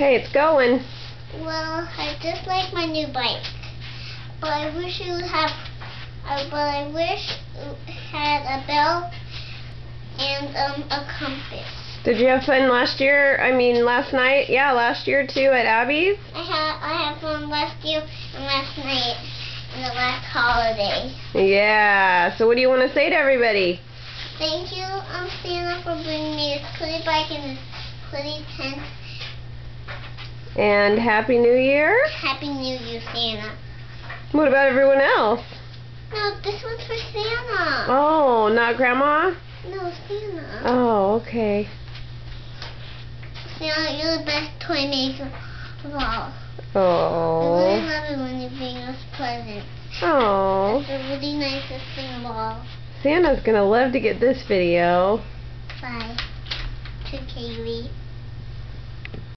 Okay, it's going. Well, I just like my new bike, but I wish it would have. But I wish it had a bell and a compass. Did you have fun last year? I mean, last night? Yeah, last year too at Abby's? I had fun last year and last night and the last holiday. Yeah. So what do you want to say to everybody? Thank you, Santa, for bringing me this pretty bike and this pretty tent. And Happy New Year? Happy New Year, Santa. What about everyone else? No, this one's for Santa. Oh, not Grandma? No, Santa. Oh, okay. Santa, you're the best toy maker of all. Oh. I really love it when you bring us presents. Oh. It's the really nicest thing of all. Santa's gonna love to get this video. Bye. To Kaylee.